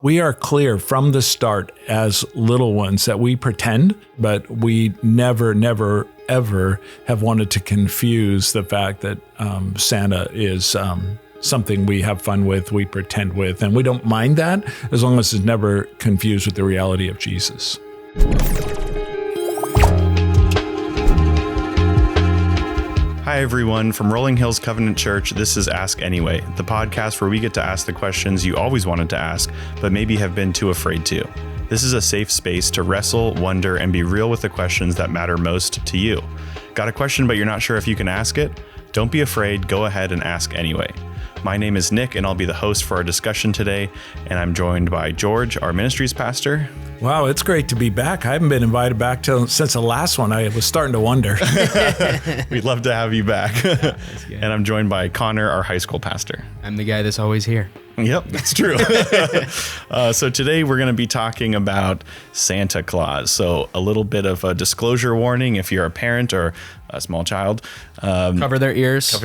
We are clear from the start as little ones that we pretend, but we never, ever have wanted to confuse the fact that Santa is something we have fun with, we pretend with, and we don't mind that as long as it's never confused with the reality of Jesus. Hi, everyone. From Rolling Hills Covenant Church, this is Ask Anyway, the podcast where we get to ask the questions you always wanted to ask, but maybe have been too afraid to. This is a safe space to wrestle, wonder, and be real with the questions that matter most to you. Got a question, but you're not sure if you can ask it? Don't be afraid. Go ahead and ask anyway. My name is Nick, and I'll be the host for our discussion today, and I'm joined by George, our ministries pastor. Wow, it's great to be back. I haven't been invited back since the last one. I was starting to wonder. We'd love to have you back. And I'm joined by Connor, our high school pastor. I'm the guy that's always here. Yep, that's true. So today we're going to be talking about Santa Claus. So a little bit of a disclosure warning if you're a parent or a small child. Cover their ears.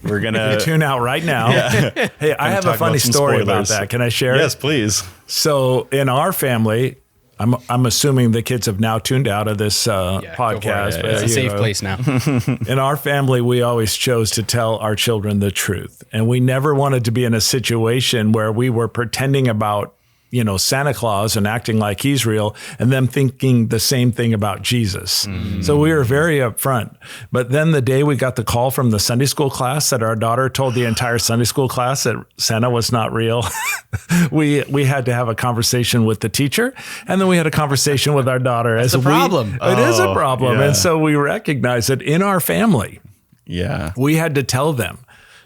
We're going to tune out right now. Yeah. Hey, I have a funny story about that. Can I share it? Yes, please. So in our family, I'm assuming the kids have now tuned out of this podcast. It's a safe place now. In our family, we always chose to tell our children the truth. And we never wanted to be in a situation where we were pretending about, Santa Claus and acting like he's real and them thinking the same thing about Jesus. Mm. So we were very upfront. But then the day we got the call from the Sunday school class that our daughter told the entire Sunday school class that Santa was not real, we had to have a conversation with the teacher. And then we had a conversation with our daughter. It's a problem. It is a problem. Yeah. And so we recognize that in our family, we had to tell them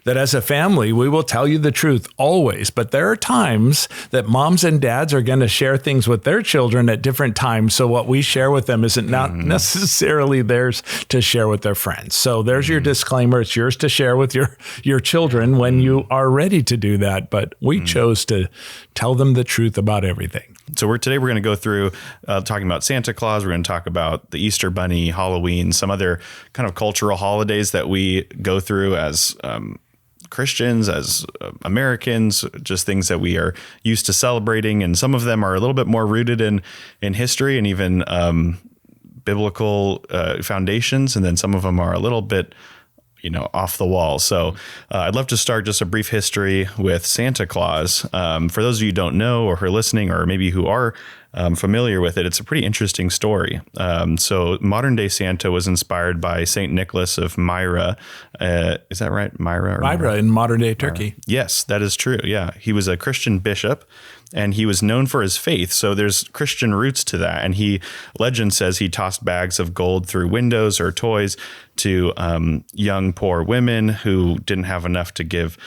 that as a family, we will tell you the truth always. But there are times that moms and dads are going to share things with their children at different times. So what we share with them isn't not necessarily theirs to share with their friends. So there's your disclaimer. It's yours to share with your children when you are ready to do that. But we chose to tell them the truth about everything. So today we're going to go through talking about Santa Claus. We're going to talk about the Easter Bunny, Halloween, some other kind of cultural holidays that we go through as Christians, as Americans, just things that we are used to celebrating. And some of them are a little bit more rooted in history and even biblical foundations. And then some of them are a little bit, off the wall. So I'd love to start just a brief history with Santa Claus. For those of you who don't know or who are listening, or maybe who are familiar with it, it's a pretty interesting story. So modern day Santa was inspired by St. Nicholas of Myra. Is that right? Myra in modern day Turkey. Yes, that is true. Yeah. He was a Christian bishop and he was known for his faith. So there's Christian roots to that. And legend says he tossed bags of gold through windows or toys to young, poor women who didn't have enough to give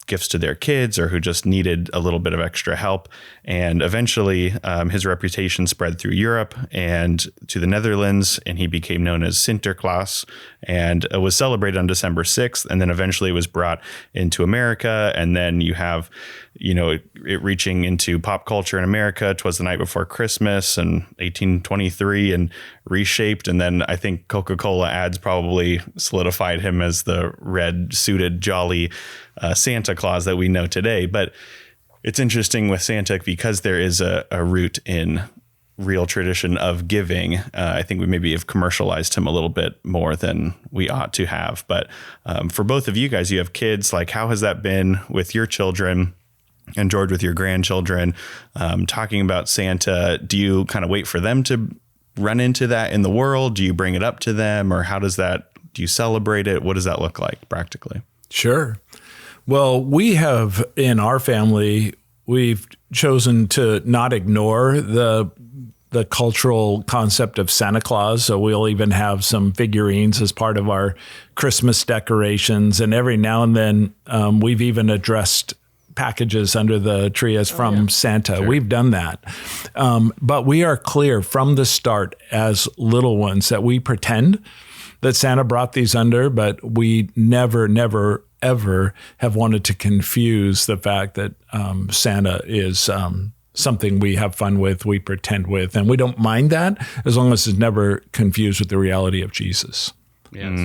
gifts to their kids or who just needed a little bit of extra help. And eventually his reputation spread through Europe and to the Netherlands, and he became known as Sinterklaas and was celebrated on December 6th. And then eventually was brought into America. And then you have, it reaching into pop culture in America. 'Twas the Night Before Christmas and 1823 and reshaped. And then I think Coca-Cola ads probably solidified him as the red suited jolly Santa Claus that we know today. But it's interesting with Santa because there is a root in real tradition of giving. I think we maybe have commercialized him a little bit more than we ought to have. But for both of you guys, you have kids. Like, how has that been with your children? And George, with your grandchildren, talking about Santa? Do you kind of wait for them to run into that in the world? Do you bring it up to them, or do you celebrate it? What does that look like practically? Sure. Well, we have in our family, we've chosen to not ignore the cultural concept of Santa Claus. So we'll even have some figurines as part of our Christmas decorations. And every now and then we've even addressed packages under the tree as from Santa. Sure. We've done that. But we are clear from the start as little ones that we pretend that Santa brought these under, but we never, ever have wanted to confuse the fact that Santa is something we have fun with, we pretend with, and we don't mind that as long as it's never confused with the reality of Jesus. Yes.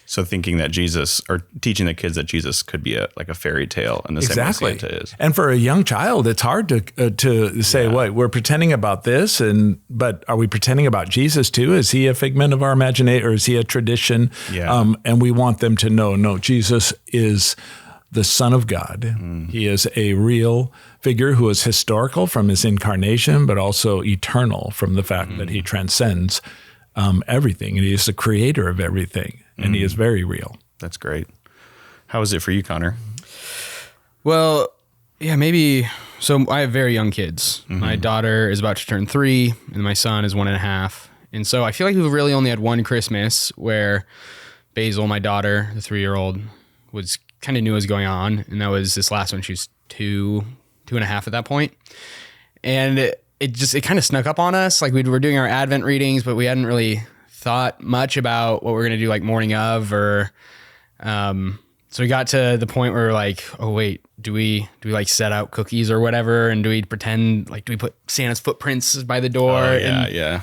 So thinking that Jesus, or teaching the kids that Jesus could be like a fairy tale in the same way Santa is. And for a young child, it's hard to say, wait, we're pretending about this, but are we pretending about Jesus too? Is he a figment of our imagination, or is he a tradition? Yeah. And we want them to know, no, Jesus is the Son of God. He is a real figure who is historical from his incarnation, but also eternal from the fact that he transcends everything, and he is the creator of everything, and he is very real. That's great. How is it for you, Connor? Well, yeah, maybe. So I have very young kids. My daughter is about to turn 3, and my son is 1.5. And so I feel like we've really only had one Christmas where Basil, my daughter, the 3-year-old, was kind of knew what was going on, and that was this last one. She was 2.5 at that point, and it kind of snuck up on us. Like we were doing our Advent readings, but we hadn't really thought much about what we were going to do like morning of, or so we got to the point where we're like, oh wait, do we like set out cookies or whatever, and do we pretend like, do we put Santa's footprints by the door? Yeah.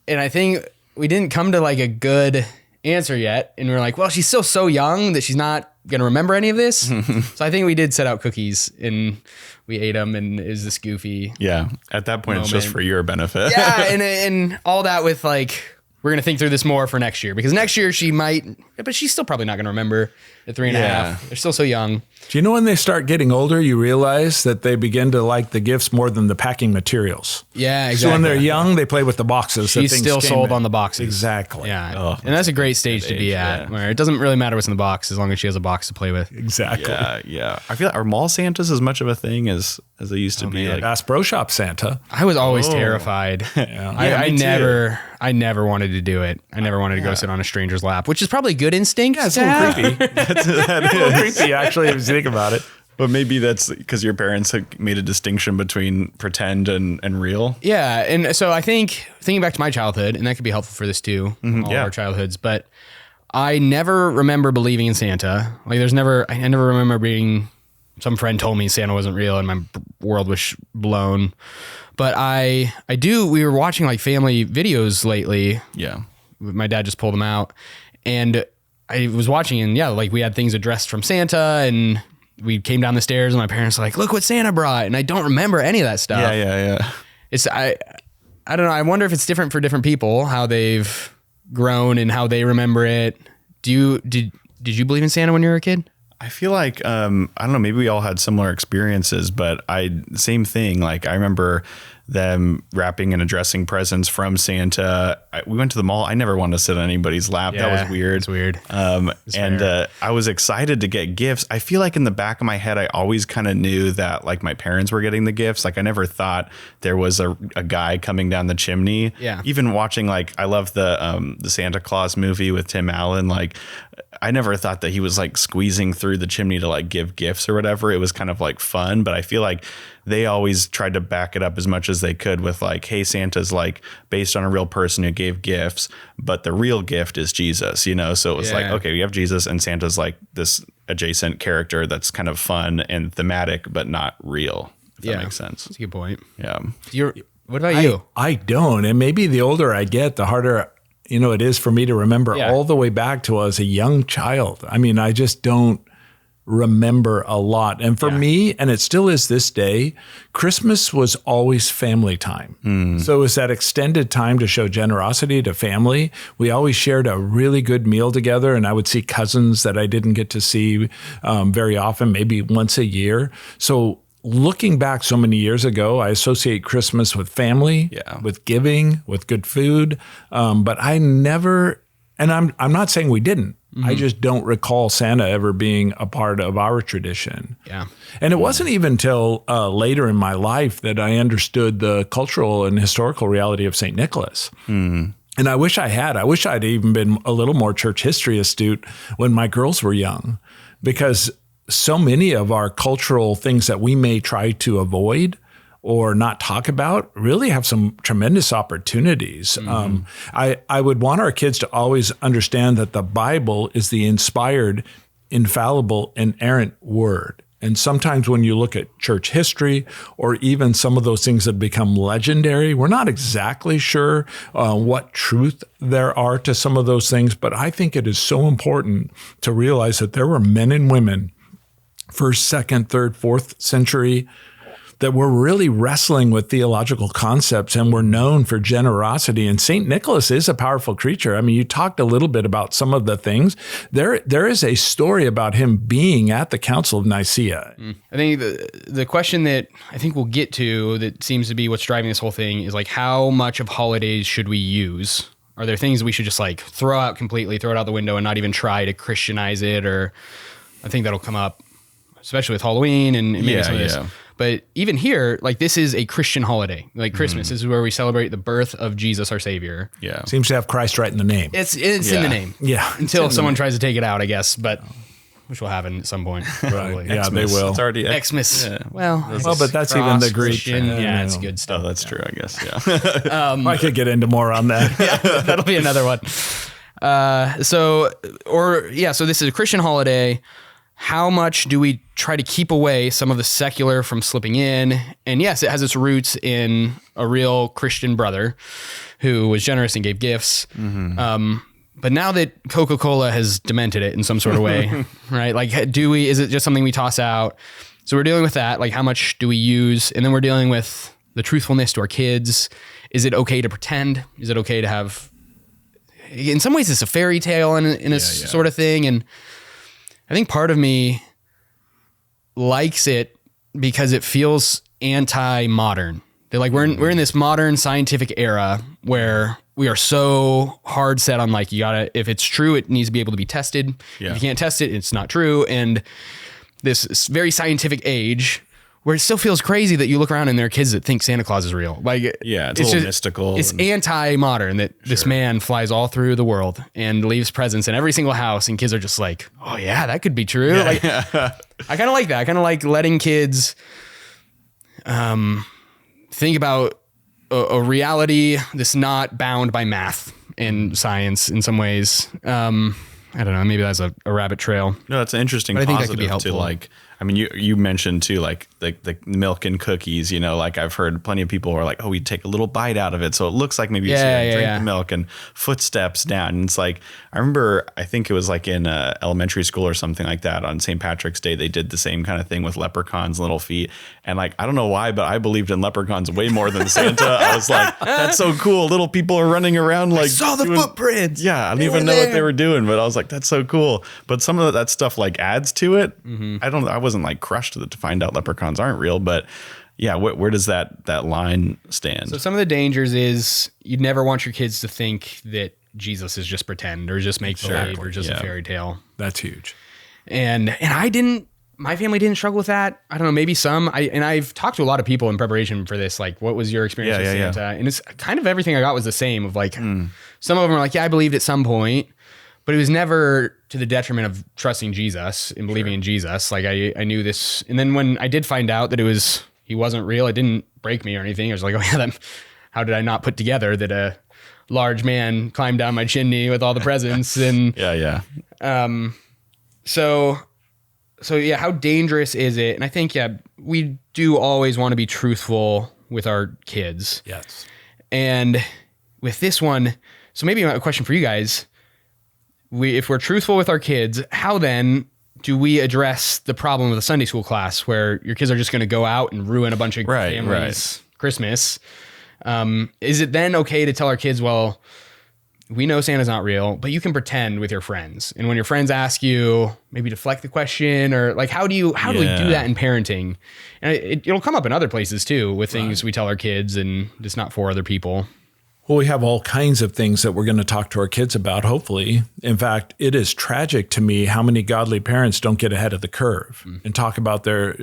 And I think we didn't come to like a good answer yet, and we're like, well, she's still so young that she's not gonna remember any of this. So I think we did set out cookies, and we ate them, and it was this goofy. Yeah. At that point, it's just for your benefit. Yeah, and all that with like, we're gonna think through this more for next year, because next year she might, but she's still probably not gonna remember at 3.5. They're still so young. Do you know when they start getting older, you realize that they begin to like the gifts more than the packing materials? Yeah, exactly. So when they're young, they play with the boxes. She's still sold on the boxes. Exactly. Yeah. Oh, and that's a great stage to be at, where it doesn't really matter what's in the box as long as she has a box to play with. Exactly. Yeah. I feel like, are mall Santas as much of a thing as they used to be? Like, Bass Pro Shop Santa. I was always terrified. I never wanted to do it. I never wanted to go sit on a stranger's lap, which is probably a good instinct. Yeah, it's a little creepy. It's a little creepy, actually, if you think about it. but maybe that's because your parents have made a distinction between pretend and real. Yeah, and so I think, thinking back to my childhood, and that could be helpful for this too, all our childhoods, but I never remember believing in Santa. Like I never remember being, some friend told me Santa wasn't real and my world was blown. But we were watching like family videos lately. Yeah. My dad just pulled them out, and I was watching, and like we had things addressed from Santa, and we came down the stairs, and my parents were like, look what Santa brought. And I don't remember any of that stuff. Yeah. It's, I don't know. I wonder if it's different for different people, how they've grown and how they remember it. Did you believe in Santa when you were a kid? I feel like, I don't know, maybe we all had similar experiences, but same thing. Like I remember them wrapping and addressing presents from Santa. We went to the mall. I never wanted to sit on anybody's lap. Yeah, that was weird. It's weird. I was excited to get gifts. I feel like in the back of my head, I always kind of knew that like my parents were getting the gifts. Like I never thought there was a guy coming down the chimney. Yeah. Even watching, like, I love the Santa Claus movie with Tim Allen. Like I never thought that he was like squeezing through the chimney to like give gifts or whatever. It was kind of like fun, but I feel like they always tried to back it up as much as they could with like, hey, Santa's like based on a real person who gave gifts, but the real gift is Jesus, you know? So it was like, okay, we have Jesus and Santa's like this adjacent character that's kind of fun and thematic, but not real. If that makes sense. That's a good point. Yeah. What about you? I don't. And maybe the older I get, the harder, it is for me to remember all the way back to as a young child. I mean, I just don't remember a lot. And for me, and it still is this day, Christmas was always family time. So it was that extended time to show generosity to family. We always shared a really good meal together, and I would see cousins that I didn't get to see very often, maybe once a year. So looking back so many years ago, I associate Christmas with family, with giving, with good food. But I never, and I'm not saying we didn't. I just don't recall Santa ever being a part of our tradition. Yeah. And it wasn't even until later in my life that I understood the cultural and historical reality of St. Nicholas. And I wish I had. I wish I'd even been a little more church history astute when my girls were young, because so many of our cultural things that we may try to avoid or not talk about really have some tremendous opportunities. I would want our kids to always understand that the Bible is the inspired, infallible, inerrant word. And sometimes when you look at church history or even some of those things that become legendary, we're not exactly sure what truth there are to some of those things. But I think it is so important to realize that there were men and women, first, second, third, fourth century, that were really wrestling with theological concepts and were known for generosity. And St. Nicholas is a powerful creature. I mean, you talked a little bit about some of the things. There is a story about him being at the Council of Nicaea. I think the question that I think we'll get to that seems to be what's driving this whole thing is like, how much of holidays should we use? Are there things that we should just like throw out completely, throw it out the window and not even try to Christianize it? Or I think that'll come up, especially with Halloween and maybe some of this. But even here, like this is a Christian holiday, like Christmas. This is where we celebrate the birth of Jesus, our Savior. Yeah. Seems to have Christ right in the name. It's in the name. Yeah. Until someone tries to take it out, I guess, but which will happen at some point. Probably. Yeah, they will. It's already Xmas. Yeah. Well, but that's even the Greek. Christian. Yeah, it's good stuff. Oh, that's true, I guess. Yeah. I could get into more on that. That'll be another one. So this is a Christian holiday. How much do we try to keep away some of the secular from slipping in? And yes, it has its roots in a real Christian brother who was generous and gave gifts. But now that Coca-Cola has demented it in some sort of way, right? Like, is it just something we toss out? So we're dealing with that. Like, how much do we use? And then we're dealing with the truthfulness to our kids. Is it okay to pretend? Is it okay to have, in some ways it's a fairy tale in a sort of thing. And I think part of me likes it because it feels anti-modern. They're like, we're in this modern scientific era where we are so hard set on like, if it's true, it needs to be able to be tested. Yeah. If you can't test it, it's not true. And this very scientific age where it still feels crazy that you look around and there are kids that think Santa Claus is real. Like, Yeah, it's a little mystical. It's anti-modern that this man flies all through the world and leaves presents in every single house, and kids are just like, oh yeah, that could be true. I kind of like that. I kind of like letting kids think about a reality that's not bound by math and science in some ways. I don't know. Maybe that's a rabbit trail. No, that's an interesting But I think that positive could be helpful. to like. I mean, you mentioned too, like the milk and cookies. You know, like I've heard plenty of people are like, oh, we take a little bite out of it, so it looks like maybe you drink the milk and footsteps down. And it's like, I remember, I think it was like in elementary school or something like that on St. Patrick's Day, they did the same kind of thing with leprechauns' little feet. And like, I don't know why, but I believed in leprechauns way more than Santa. I was like, that's so cool. Little people are running around like, Saw the footprints. Yeah, I don't even know what they were doing, but I was like, that's so cool. But some of that stuff like adds to it. I wasn't like crushed to find out leprechauns aren't real, but yeah, where does that line stand? So some of the dangers is you'd never want your kids to think that Jesus is just pretend or just make believe or just a fairy tale. That's huge. And my family didn't struggle with that. I don't know, maybe some. I've talked to a lot of people in preparation for this. Like, what was your experience with Santa? And it's kind of everything I got was the same. Of like, some of them are like, yeah, I believed at some point, but it was never to the detriment of trusting Jesus and believing in Jesus. Like I knew this. And then when I did find out that he wasn't real, it didn't break me or anything. I was like, oh yeah, how did I not put together that a large man climbed down my chimney with all the presents? And So yeah, how dangerous is it? And I think, we do always want to be truthful with our kids. Yes. And with this one, so maybe a question for you guys. If we're truthful with our kids, how then do we address the problem with a Sunday school class where your kids are just going to go out and ruin a bunch of families' Christmas? Is it then okay to tell our kids, well, we know Santa's not real, but you can pretend with your friends. And when your friends ask you, maybe deflect the question, or like, how do we do that in parenting? And it'll come up in other places too, with things we tell our kids and just not for other people. Well, we have all kinds of things that we're going to talk to our kids about, hopefully. In fact, it is tragic to me how many godly parents don't get ahead of the curve and talk about their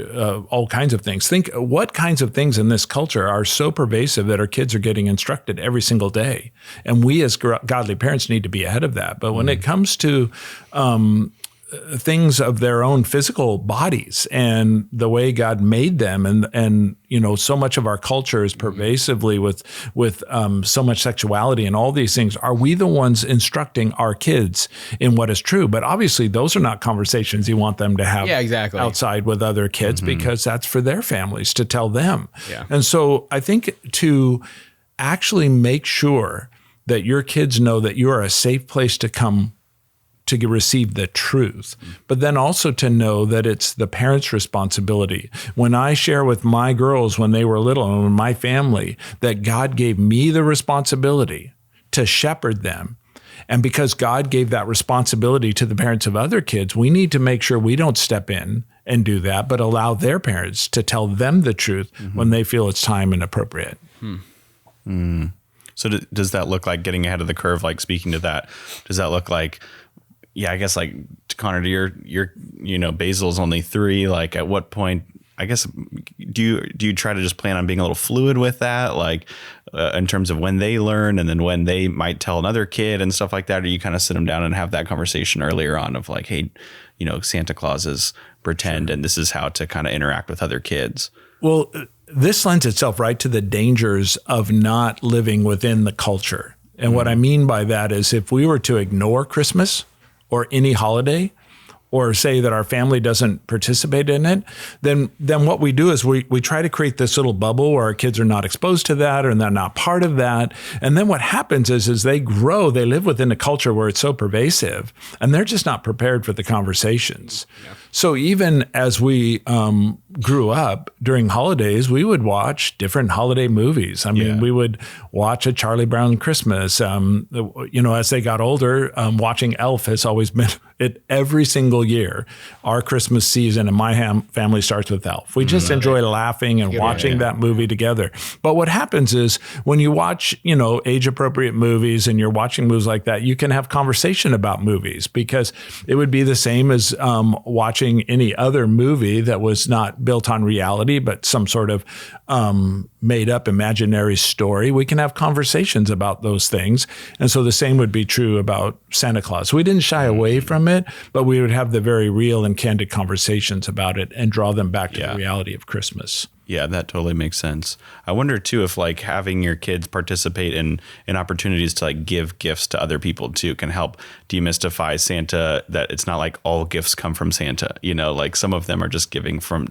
all kinds of things. Think what kinds of things in this culture are so pervasive that our kids are getting instructed every single day. And we as godly parents need to be ahead of that. But when it comes to things of their own physical bodies and the way God made them. And so much of our culture is pervasively with so much sexuality and all these things. Are we the ones instructing our kids in what is true? But obviously those are not conversations you want them to have outside with other kids, because that's for their families to tell them. Yeah. And so I think to actually make sure that your kids know that you are a safe place to come to receive the truth, but then also to know that it's the parents' responsibility. When I share with my girls when they were little and my family that God gave me the responsibility to shepherd them, and because God gave that responsibility to the parents of other kids, we need to make sure we don't step in and do that, but allow their parents to tell them the truth when they feel it's time and appropriate. So does that look like getting ahead of the curve? Like, speaking to that, does that look like, I guess, like, Connor, to your Basil's only 3. Like, at what point, I guess, do you try to just plan on being a little fluid with that? Like, in terms of when they learn and then when they might tell another kid and stuff like that? Or you kind of sit them down and have that conversation earlier on of like, hey, Santa Claus is pretend, and this is how to kind of interact with other kids? Well, this lends itself right to the dangers of not living within the culture. And what I mean by that is, if we were to ignore Christmas or any holiday, or say that our family doesn't participate in it, then what we do is we try to create this little bubble where our kids are not exposed to that, or they're not part of that. And then what happens is they grow, they live within a culture where it's so pervasive, and they're just not prepared for the conversations. Yeah. So even as we grew up during holidays, we would watch different holiday movies. I mean, we would watch a Charlie Brown Christmas. As they got older, watching Elf has always been it every single year. Our Christmas season in my family starts with Elf. We just enjoy laughing and watching that movie together. But what happens is, when you watch, age appropriate movies and you're watching movies like that, you can have conversation about movies, because it would be the same as watching any other movie that was not built on reality, but some sort of made up imaginary story. We can have conversations about those things. And so the same would be true about Santa Claus. We didn't shy away from it, but we would have the very real and candid conversations about it and draw them back to the reality of Christmas. Yeah, that totally makes sense. I wonder too if, like, having your kids participate in opportunities to, like, give gifts to other people too can help demystify Santa, that it's not like all gifts come from Santa. Like, some of them are just giving from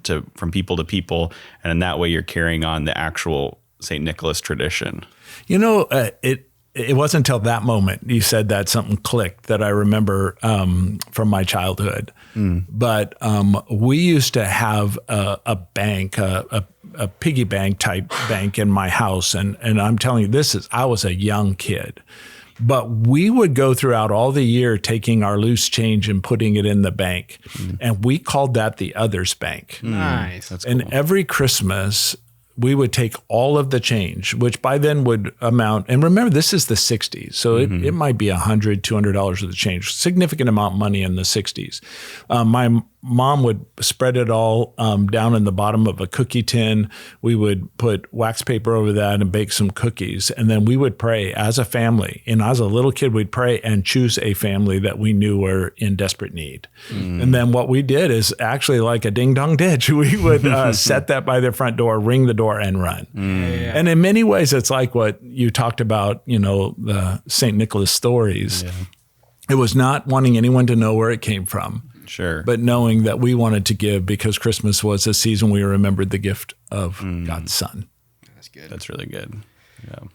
people to people, and in that way you're carrying on the actual St. Nicholas tradition. It wasn't until that moment you said that something clicked that I remember from my childhood. But we used to have a bank, a piggy bank type bank in my house. And I'm telling you, I was a young kid. But we would go throughout all the year taking our loose change and putting it in the bank. And we called that the Others Bank. Nice. That's cool. And every Christmas, we would take all of the change, which by then would amount, and remember, this is the 60s, so it might be $100, $200 worth of change, significant amount of money in the 60s. My mom would spread it all down in the bottom of a cookie tin. We would put wax paper over that and bake some cookies. And then we would pray as a family. And as a little kid, we'd pray and choose a family that we knew were in desperate need. And then what we did is, actually like a ding dong ditch, we would set that by their front door, ring the door, and run. And in many ways, it's like what you talked about, the St. Nicholas stories. It was not wanting anyone to know where it came from. Sure. But knowing that we wanted to give because Christmas was a season we remembered the gift of God's Son. That's good. That's really good.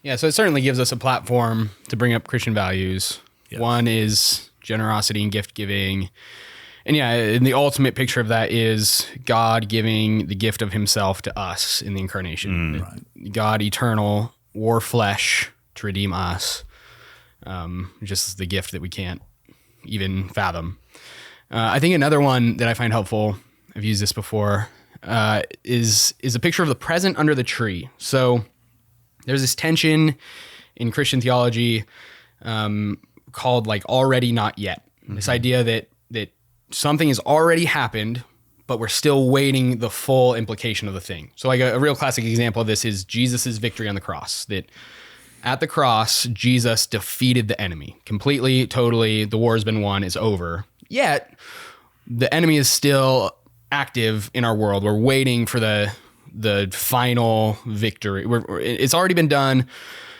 Yeah, so it certainly gives us a platform to bring up Christian values. Yes. One is generosity and gift giving. And and the ultimate picture of that is God giving the gift of himself to us in the incarnation. Right. God eternal wore flesh to redeem us. Just the gift that we can't even fathom. I think another one that I find helpful, I've used this before, is a picture of the present under the tree. So there's this tension in Christian theology called like already not yet. This idea that something has already happened, but we're still waiting the full implication of the thing. So like a real classic example of this is Jesus's victory on the cross, that at the cross, Jesus defeated the enemy completely, totally. The war has been won, it's over. Yet, the enemy is still active in our world. We're waiting for the final victory. It's already been done.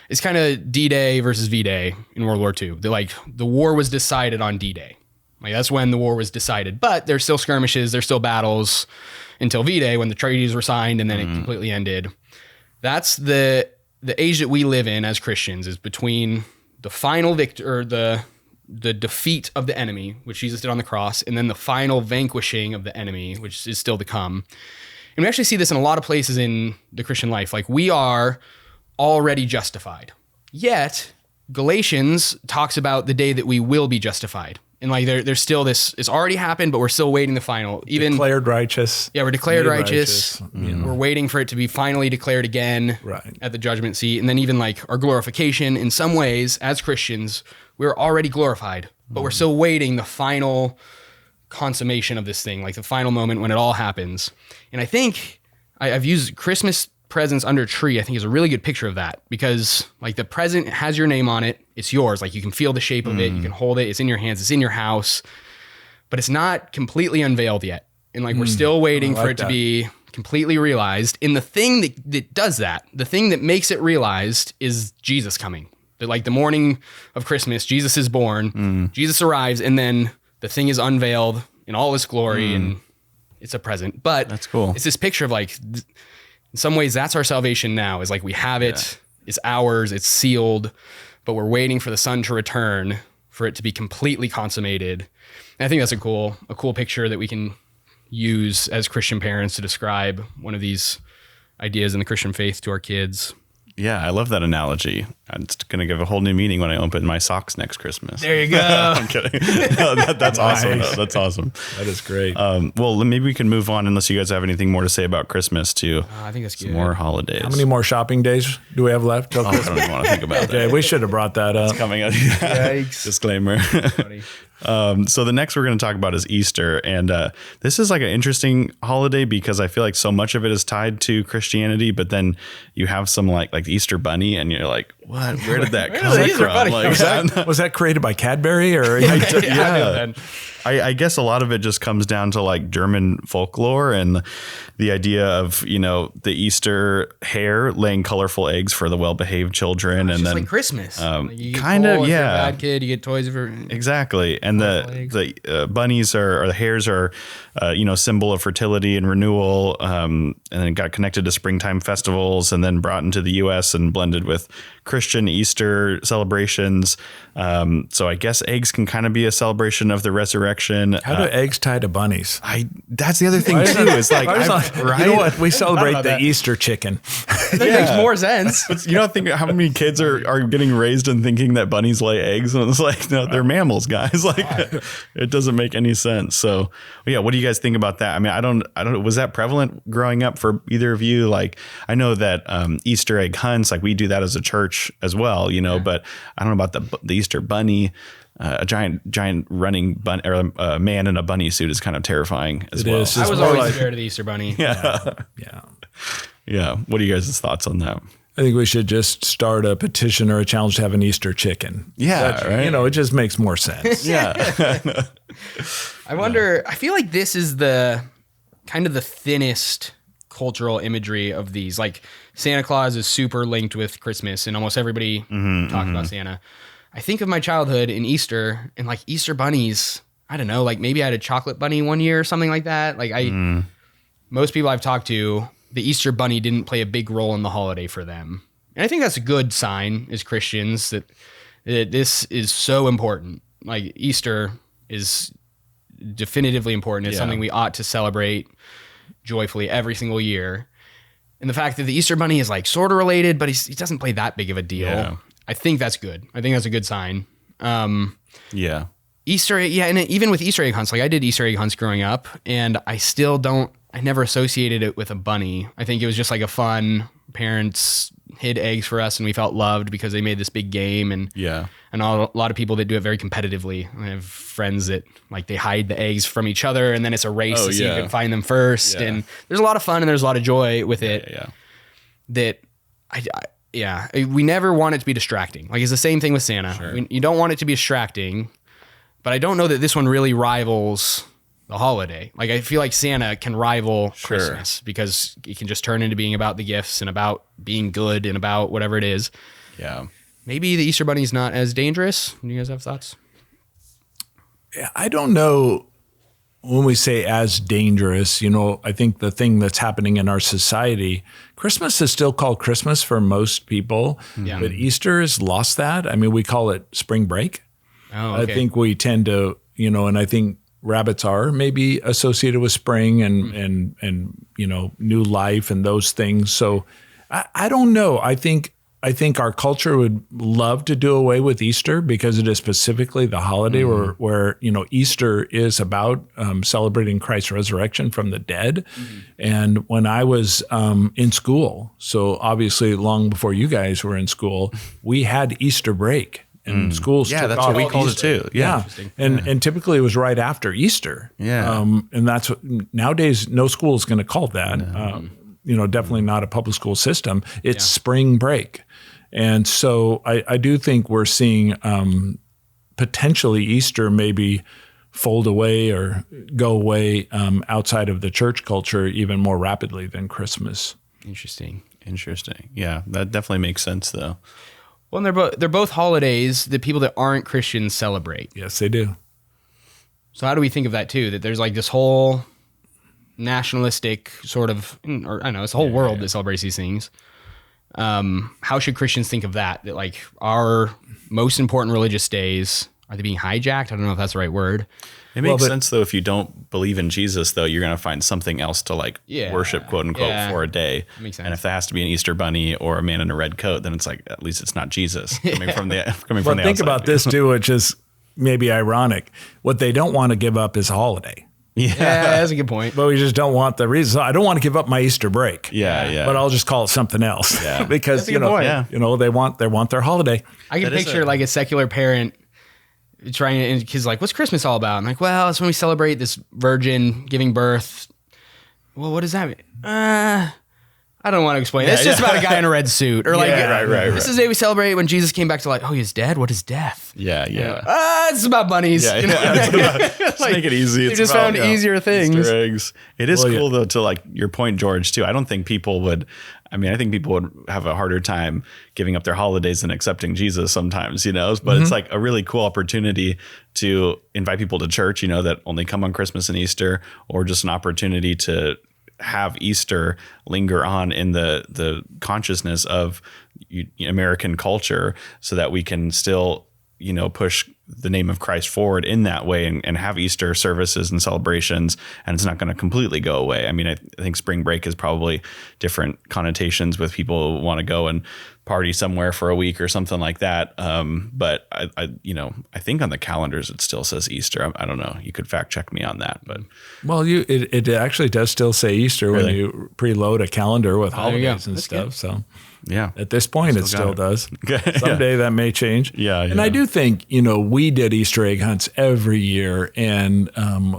It's kind of D-Day versus V-Day in World War II. The war was decided on D-Day. Like that's when the war was decided. But there's still skirmishes, there's still battles until V-Day when the treaties were signed and then it completely ended. That's the age that we live in as Christians, is between the final the defeat of the enemy, which Jesus did on the cross, and then the final vanquishing of the enemy, which is still to come. And we actually see this in a lot of places in the Christian life. Like we are already justified. Yet Galatians talks about the day that we will be justified. And like there's still this, it's already happened, but we're still waiting the final. Even declared righteous. Yeah, we're declared righteous. We're waiting for it to be finally declared again at the judgment seat. And then even like our glorification, in some ways, as Christians, we're already glorified, but we're still waiting the final consummation of this thing, like the final moment when it all happens. And I think I've used Christmas presents under a tree, I think is a really good picture of that, because like the present has your name on it. It's yours. Like you can feel the shape of it. You can hold it. It's in your hands. It's in your house, but it's not completely unveiled yet. And like, we're still waiting for it to be completely realized. And the thing that does that, the thing that makes it realized is Jesus coming. That like the morning of Christmas, Jesus is born, Jesus arrives, and then the thing is unveiled in all its glory and it's a present. But that's cool. It's this picture of like, in some ways, that's our salvation now, is like we have it, it's ours, it's sealed, but we're waiting for the Son to return for it to be completely consummated. And I think that's a cool picture that we can use as Christian parents to describe one of these ideas in the Christian faith to our kids. Yeah, I love that analogy. It's going to give a whole new meaning when I open my socks next Christmas. There you go. I'm kidding. No, that's awesome. Though. That's awesome. That is great. Well, maybe we can move on, unless you guys have anything more to say about Christmas, to I think that's good. more holidays. How many more shopping days do we have left? I don't even want to think about that. Okay, we should have brought that up. It's coming up. Yikes. Disclaimer. So the next we're going to talk about is Easter. And this is like an interesting holiday because I feel like so much of it is tied to Christianity, but then you have some like the Easter bunny and you're like, what? Where did that come from? Like, was that created by Cadbury or? I guess a lot of it just comes down to like German folklore and the idea of, the Easter hare laying colorful eggs for the well-behaved children. It's and just then like Christmas. Kind of, yeah. If you're a bad kid, you get toys for. Exactly. And the bunnies or the hares are, symbol of fertility and renewal. And then it got connected to springtime festivals and then brought into the U.S. and blended with Christian Easter celebrations. So I guess eggs can kind of be a celebration of the resurrection. How do eggs tie to bunnies? That's the other thing too. Is like, right? You know what? We celebrate the Easter chicken. That makes more sense. But think how many kids are getting raised and thinking that bunnies lay eggs, and it's like, no, they're mammals, guys. Like, it doesn't make any sense. So, yeah, what do you guys think about that? I mean, I don't. Was that prevalent growing up for either of you? Like, I know that Easter egg hunts, like we do that as a church as well, but I don't know about the Easter bunny. A giant running bunny or a man in a bunny suit is kind of terrifying as well. I was always scared of the Easter bunny. Yeah. What are you guys' thoughts on that? I think we should just start a petition or a challenge to have an Easter chicken. Yeah, right. It just makes more sense. Yeah. I wonder. I feel like this is the kind of the thinnest cultural imagery of these. Like Santa Claus is super linked with Christmas, and almost everybody talks about Santa. I think of my childhood in Easter and like Easter bunnies. I don't know, like maybe I had a chocolate bunny one year or something like that. Like most people I've talked to, the Easter bunny didn't play a big role in the holiday for them. And I think that's a good sign as Christians that this is so important. Like Easter is definitively important. It's something we ought to celebrate joyfully every single year. And the fact that the Easter bunny is like sort of related, but he doesn't play that big of a deal. Yeah. I think that's good. I think that's a good sign. Yeah. Easter egg, and even with Easter egg hunts, like I did Easter egg hunts growing up, and I never associated it with a bunny. I think it was just like a fun, parents hid eggs for us and we felt loved because they made this big game, and a lot of people that do it very competitively. I have friends that like they hide the eggs from each other and then it's a race to see who can find them first. Yeah. And there's a lot of fun and there's a lot of joy with it. That we never want it to be distracting. Like it's the same thing with Santa. Sure. You don't want it to be distracting, but I don't know that this one really rivals the holiday. Like I feel like Santa can rival Sure. Christmas because it can just turn into being about the gifts and about being good and about whatever it is. Yeah. Maybe the Easter Bunny's not as dangerous. Do you guys have thoughts? I don't know when we say as dangerous, I think the thing that's happening in our society, Christmas is still called Christmas for most people, Yeah. but Easter has lost that. I mean, we call it spring break. Oh, I think we tend to, and I think rabbits are maybe associated with spring and new life and those things. So I don't know. I think our culture would love to do away with Easter because it is specifically the holiday where Easter is about celebrating Christ's resurrection from the dead. And when I was in school, so obviously long before you guys were in school, we had Easter break. And schools Yeah, took that's off what we called Easter. it too. Yeah. And typically it was right after Easter. Yeah. And that's what nowadays no school is going to call that. Definitely not a public school system. It's spring break. And so I do think we're seeing potentially Easter maybe fold away or go away outside of the church culture even more rapidly than Christmas. Interesting. Yeah, that definitely makes sense though. Well, and they're both holidays that people that aren't Christians celebrate. Yes, they do. So how do we think of that too? That there's like this whole nationalistic sort of, or I don't know, it's the whole world that celebrates these things. How should Christians think of that? That like our most important religious days, are they being hijacked? I don't know if that's the right word. It makes sense though. If you don't believe in Jesus though, you're going to find something else to like worship, quote unquote, for a day. Makes sense. And if that has to be an Easter bunny or a man in a red coat, then it's like, at least it's not Jesus coming from the Well, think outside. about this too, which is maybe ironic. What they don't want to give up is a holiday. Yeah, that's a good point. But we just don't want the reason. I don't want to give up my Easter break. Yeah. But I'll just call it something else. Yeah. Because That's a good point. they want their holiday. I can That is picture like a secular parent trying to, and kids like, what's Christmas all about? I'm like, well, it's when we celebrate this virgin giving birth. Well, what does that mean? I don't want to explain. It's just about a guy in a red suit, or like, right. This is the day we celebrate when Jesus came back to life. Oh, he's dead. What is death? Yeah. It's about bunnies. Yeah, you know? Let's make it easy. They just found easier things. Easter eggs. It is cool though, to like your point, George, too. I don't think people would. I think people would have a harder time giving up their holidays and accepting Jesus sometimes, but it's like a really cool opportunity to invite people to church, that only come on Christmas and Easter, or just an opportunity to have Easter linger on in the consciousness of American culture so that we can still, push the name of Christ forward in that way and have Easter services and celebrations, and it's not going to completely go away. I think spring break is probably different connotations with people who want to go and party somewhere for a week or something like that. But I think on the calendars it still says Easter. I don't know. You could fact check me on that, but it actually does still say Easter when you preload a calendar with holidays and That's stuff. good. So yeah, at this point, it still does. Someday that may change. Yeah. And I do think, we did Easter egg hunts every year, and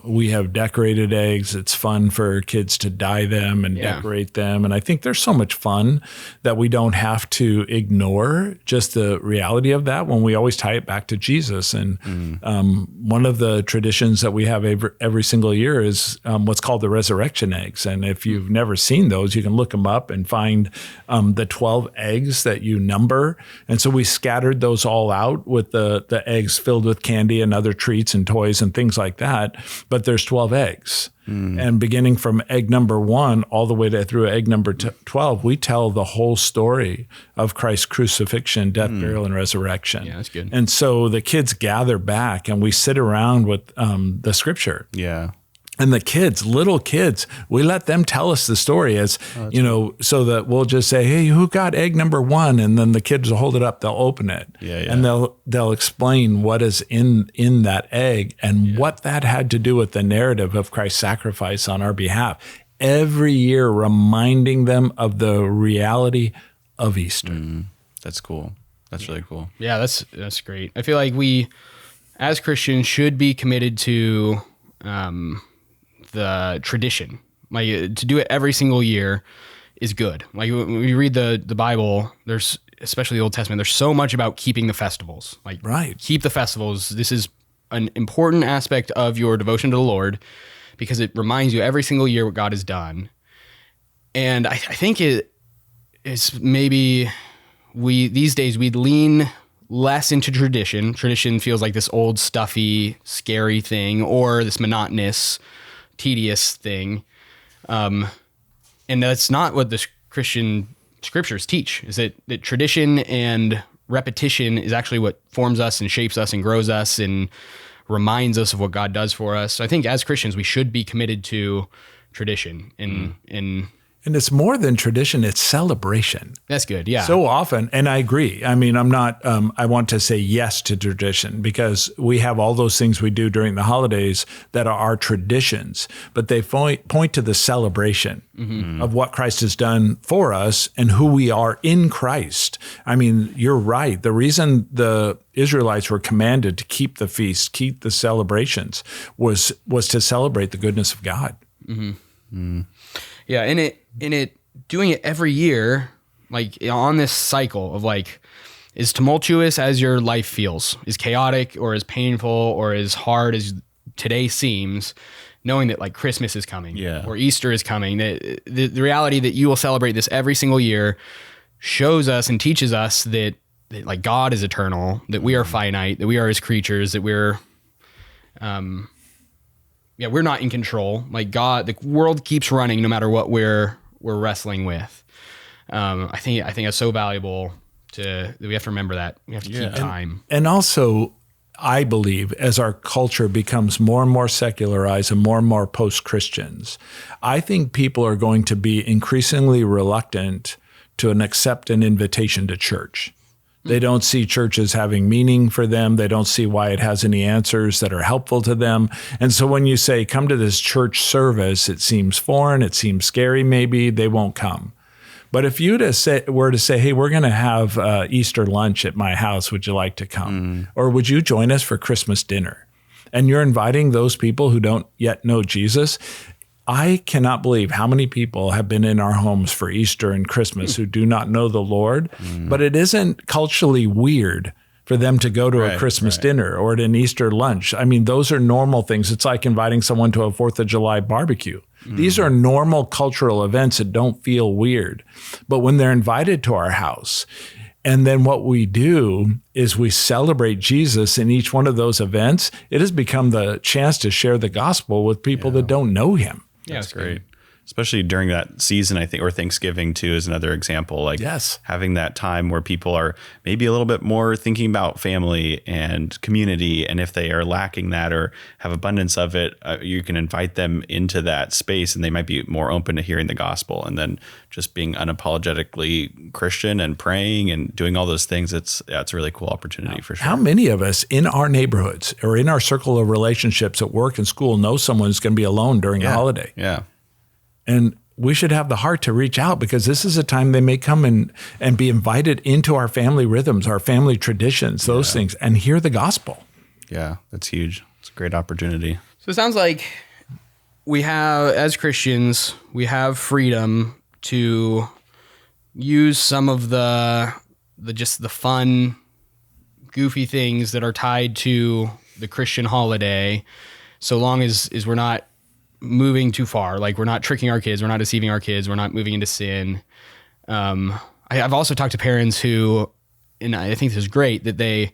we have decorated eggs. It's fun for kids to dye them and decorate them. And I think there's so much fun that we don't have to ignore just the reality of that when we always tie it back to Jesus. And one of the traditions that we have every single year is what's called the resurrection eggs. And if you've never seen those, you can look them up and find the 12 eggs that you number. And so we scattered those all out with the eggs filled with candy and other treats and toys and things like that. But there's 12 eggs. And beginning from egg number 1 all the way through egg number 12, we tell the whole story of Christ's crucifixion, death, burial, and resurrection. Yeah, that's good. And so the kids gather back and we sit around with the scripture. Yeah. And the kids, little kids, we let them tell us the story as, so that we'll just say, hey, who got egg number 1? And then the kids will hold it up, they'll open it. And they'll explain what is in that egg and what that had to do with the narrative of Christ's sacrifice on our behalf. Every year reminding them of the reality of Easter. That's cool. That's really cool. Yeah, that's great. I feel like we, as Christians, should be committed to the tradition. Like to do it every single year is good. Like when we read the Bible, there's, especially the Old Testament, there's so much about keeping the festivals. Like keep the festivals. This is an important aspect of your devotion to the Lord. because it reminds you every single year what God has done. And I think it is maybe these days we lean less into tradition. Tradition feels like this old, stuffy, scary thing, or this monotonous, tedious thing. And that's not what the Christian scriptures teach, is that tradition and repetition is actually what forms us and shapes us and grows us and reminds us of what God does for us. So I think as Christians, we should be committed to tradition and it's more than tradition, it's celebration. That's good. Yeah. So often, and I agree. I mean, I'm not, I want to say yes to tradition because we have all those things we do during the holidays that are our traditions, but they point to the celebration of what Christ has done for us and who we are in Christ. I mean, you're right. The reason the Israelites were commanded to keep the feast, keep the celebrations was to celebrate the goodness of God. Yeah, and it doing it every year, like on this cycle of like, as tumultuous as your life feels, as chaotic or as painful or as hard as today seems, knowing that like Christmas is coming or Easter is coming, that the reality that you will celebrate this every single year shows us and teaches us that like God is eternal, that we are finite, that we are his creatures, that we're not in control. Like God, the world keeps running no matter what we're wrestling with. I think that's so valuable that we have to remember that. We have to keep time. And also, I believe as our culture becomes more and more secularized and more post-Christians, I think people are going to be increasingly reluctant to accept an invitation to church. They don't see church as having meaning for them. They don't see why it has any answers that are helpful to them. And so when you say, come to this church service, it seems foreign, it seems scary maybe, they won't come. But if you were to say, hey, we're going to have Easter lunch at my house, would you like to come? Or would you join us for Christmas dinner? And you're inviting those people who don't yet know Jesus. I cannot believe how many people have been in our homes for Easter and Christmas who do not know the Lord, but it isn't culturally weird for them to go to a Christmas dinner or at an Easter lunch. I mean, those are normal things. It's like inviting someone to a 4th of July barbecue. These are normal cultural events that don't feel weird. But when they're invited to our house, and then what we do is we celebrate Jesus in each one of those events, it has become the chance to share the gospel with people that don't know him. Yeah, that's great. Especially during that season, I think, or Thanksgiving too is another example. Like having that time where people are maybe a little bit more thinking about family and community. And if they are lacking that or have abundance of it, you can invite them into that space and they might be more open to hearing the gospel. And then just being unapologetically Christian and praying and doing all those things, it's a really cool opportunity for sure. How many of us in our neighborhoods or in our circle of relationships at work and school know someone who's going to be alone during a holiday? Yeah. And we should have the heart to reach out because this is a time they may come and be invited into our family rhythms, our family traditions, those things, and hear the gospel. Yeah, that's huge. It's a great opportunity. So it sounds like we have, as Christians, we have freedom to use some of the fun, goofy things that are tied to the Christian holiday, so long as we're not moving too far. Like we're not tricking our kids, we're not deceiving our kids, we're not moving into sin. I've also talked to parents who, and I think this is great, that they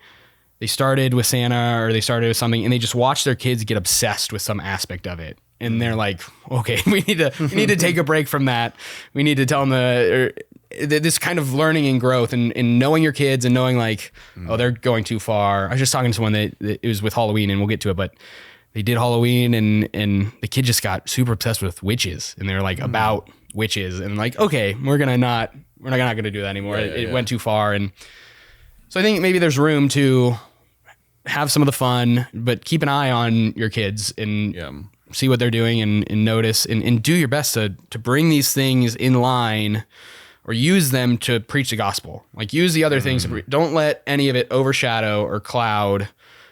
started with Santa or they started with something and they just watch their kids get obsessed with some aspect of it. And they're like, okay, we need to take a break from that. We need to tell them this kind of learning and growth and knowing your kids and knowing like, oh, they're going too far. I was just talking to someone that it was with Halloween, and we'll get to it, but they did Halloween and the kid just got super obsessed with witches, and they're like about witches, and like, okay, we're not gonna do that anymore. It went too far. And so I think maybe there's room to have some of the fun, but keep an eye on your kids and see what they're doing and notice and do your best to bring these things in line or use them to preach the gospel. Like use the other things. Don't let any of it overshadow or cloud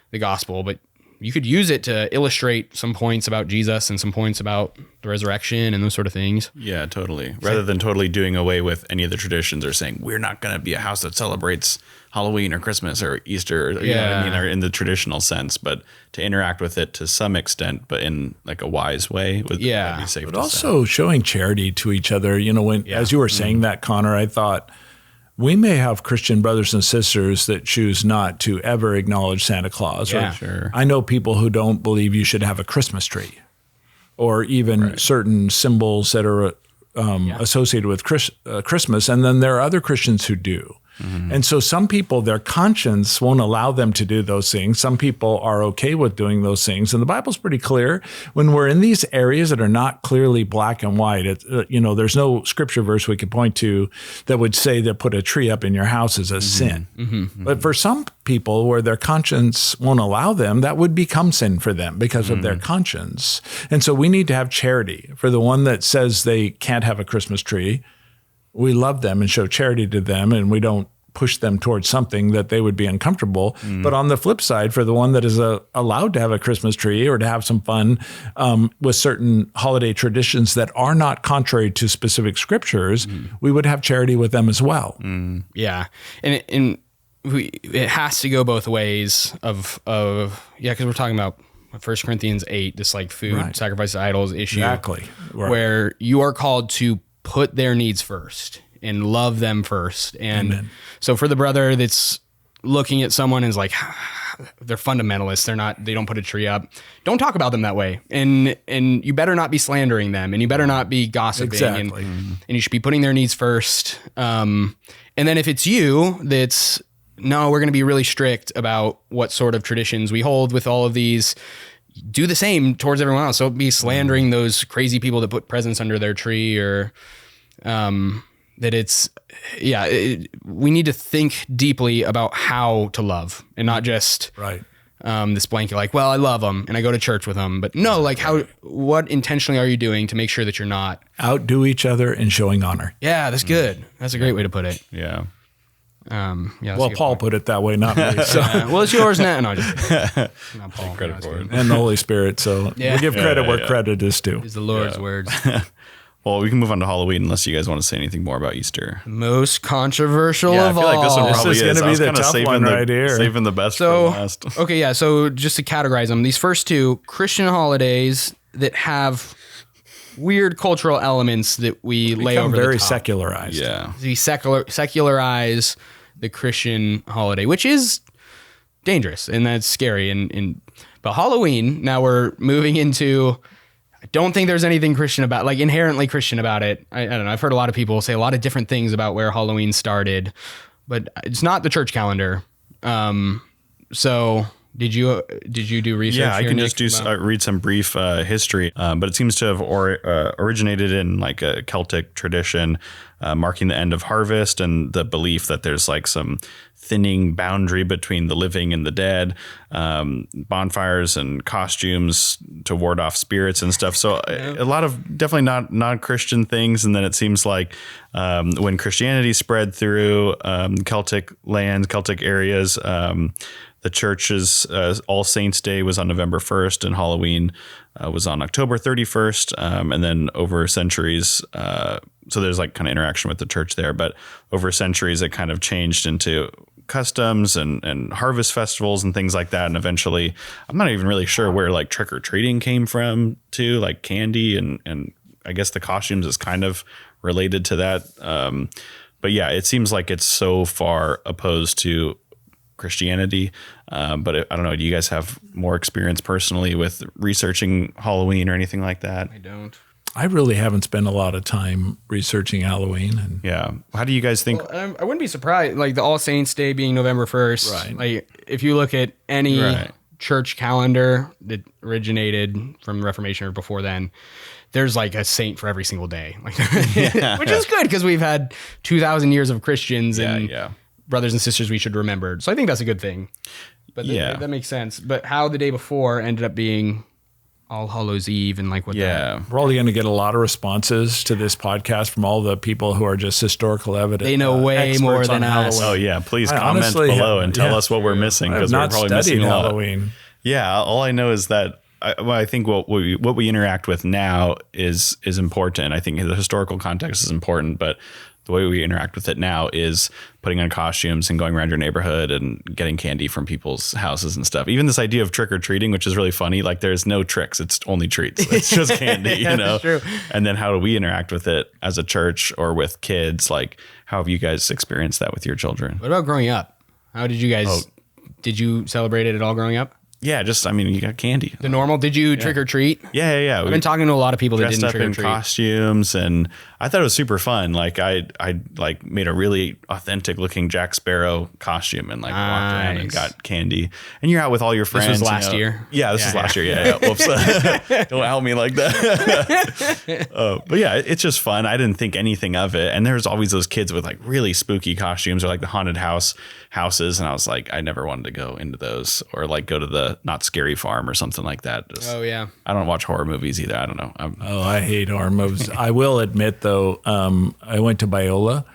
the gospel, but you could use it to illustrate some points about Jesus and some points about the resurrection and those sort of things. Yeah, totally. Rather than totally doing away with any of the traditions or saying we're not going to be a house that celebrates Halloween or Christmas or Easter, you know what I mean, or in the traditional sense, but to interact with it to some extent, but in like a wise way. That'd be safe but to also say. showing charity to each other. You know, when as you were saying that, Connor, I thought we may have Christian brothers and sisters that choose not to ever acknowledge Santa Claus. Yeah, sure. I know people who don't believe you should have a Christmas tree, or even certain symbols that are associated with Christmas. And then there are other Christians who do. Mm-hmm. And so some people, their conscience won't allow them to do those things. Some people are okay with doing those things. And the Bible's pretty clear. When we're in these areas that are not clearly black and white, there's no scripture verse we could point to that would say that put a tree up in your house is a sin. Mm-hmm. But for some people where their conscience won't allow them, that would become sin for them because of their conscience. And so we need to have charity for the one that says they can't have a Christmas tree. We love them and show charity to them, and we don't push them towards something that they would be uncomfortable. But on the flip side, for the one that is allowed to have a Christmas tree or to have some fun with certain holiday traditions that are not contrary to specific scriptures, we would have charity with them as well. Yeah. And it has to go both ways because we're talking about 1 Corinthians 8, this like food, sacrifice to idols issue. Exactly. Right. Where you are called to put their needs first and love them first. And so for the brother that's looking at someone and is like, they're fundamentalists, they don't put a tree up, don't talk about them that way. And you better not be slandering them, and you better not be gossiping. Exactly. And you should be putting their needs first. And then if it's you that's, no, we're going to be really strict about what sort of traditions we hold with all of these, do the same towards everyone else. So be slandering those crazy people that put presents under their tree, or that it's, we need to think deeply about how to love and not just this blanket, like, well, I love them and I go to church with them, but no, like what intentionally are you doing to make sure that you're not outdo each other in showing honor? Yeah, that's good. That's a great way to put it. Yeah. Well, Paul put it that way, not me. So. Well, it's yours now. No, not Paul. Credit for it. And the Holy Spirit. So we give credit where credit is due. It's the Lord's words. Well, we can move on to Halloween unless you guys want to say anything more about Easter. Most controversial of all. I feel like this one probably is going to be the tough one right here. Saving the best for last. Okay, yeah. So just to categorize them, these first two Christian holidays that have weird cultural elements that we lay over the top. Very secularized. Yeah. We secularize the Christian holiday, which is dangerous and that's scary. But Halloween, now we're moving into, I don't think there's anything Christian about, like inherently Christian about it. I don't know. I've heard a lot of people say a lot of different things about where Halloween started, but it's not the church calendar. So did you do research? Yeah, I can just read some brief history, but it seems to have originated in like a Celtic tradition, marking the end of harvest and the belief that there's like some thinning boundary between the living and the dead, bonfires and costumes to ward off spirits and stuff. So a lot of definitely not Christian things. And then it seems like when Christianity spread through Celtic lands, Celtic areas, the church's All Saints Day was on November 1st and Halloween was on October 31st. And then over centuries, so there's like kind of interaction with the church there, but over centuries, it kind of changed into customs and harvest festivals and things like that. And eventually, I'm not even really sure where like trick or treating came from too, like candy and I guess the costumes is kind of related to that. But yeah, it seems like it's so far opposed to Christianity. But I don't know. Do you guys have more experience personally with researching Halloween or anything like that? I don't. I really haven't spent a lot of time researching Halloween. And yeah. How do you guys think? Well, I wouldn't be surprised, like the All Saints Day being November 1st. Right. Like if you look at any church calendar that originated from the Reformation or before then, there's like a saint for every single day, like, which is good because we've had 2,000 years of Christians and brothers and sisters we should remember. So I think that's a good thing. But that makes sense. But how the day before ended up being All Hallows Eve and like what we're probably going to get a lot of responses to this podcast from all the people who are just historical evidence. They know way more than us. Oh yeah, please comment below and tell us what we're missing because we're probably missing a lot. Halloween. Yeah, all I know is that I think what we interact with now is important. I think the historical context is important, but the way we interact with it now is putting on costumes and going around your neighborhood and getting candy from people's houses and stuff. Even this idea of trick or treating, which is really funny. Like there's no tricks. It's only treats. It's just candy, Yeah, you know? that's true. And then how do we interact with it as a church or with kids? Like how have you guys experienced that with your children? What about growing up? How did you guys, did you celebrate it at all growing up? Yeah, you got candy. The normal, did you trick or treat? Yeah. I've been talking to a lot of people that Dressed didn't up trick or in treat. costumes, and I thought it was super fun. Like I like made a really authentic looking Jack Sparrow costume and like walked around and got candy. And you're out with all your friends. This was last year. Yeah, this was last year. Yeah. Whoops. Don't help me like that. But yeah, it's just fun. I didn't think anything of it. And there's always those kids with like really spooky costumes or like the haunted houses, and I was like, I never wanted to go into those or like go to the Not Scary Farm or something like that. Just, I don't watch horror movies either. I don't know. I hate horror movies. I will admit though, I went to Biola,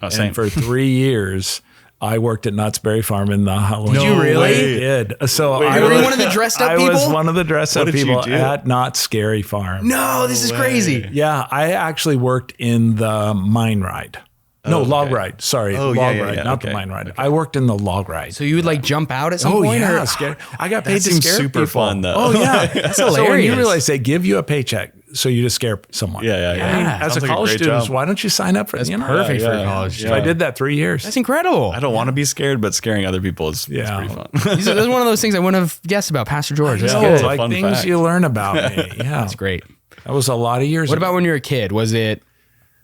same. and for 3 years I worked at Knott's Berry Farm in the Halloween. Did you really? I did. So I you were was one of the dressed up I people? was one of the dressed up What did you people do? at Knott's Scary Farm. No, this is crazy. Yeah, I actually worked in the mine ride. No, log okay. ride. Sorry, Oh, log yeah, ride, yeah, not okay. the mine ride. I worked in the log ride. So you would like jump out at some Oh point? yeah, or- scare. I got That paid to seems scare super people. fun, though. Oh yeah, That's So when you hilarious. realize they give you a paycheck, so you just scare someone. Yeah. I mean, as Sounds a like college great student, job. why don't you sign up for it? That's perfect for a college So I did that 3 years. That's incredible. I don't want to be scared, but scaring other people is pretty fun. That's one of those things I wouldn't have guessed about Pastor George. That's No, good. like fun things fact. you learn about me. Yeah, That's great. that was a lot of years. What ago. about when you were a kid?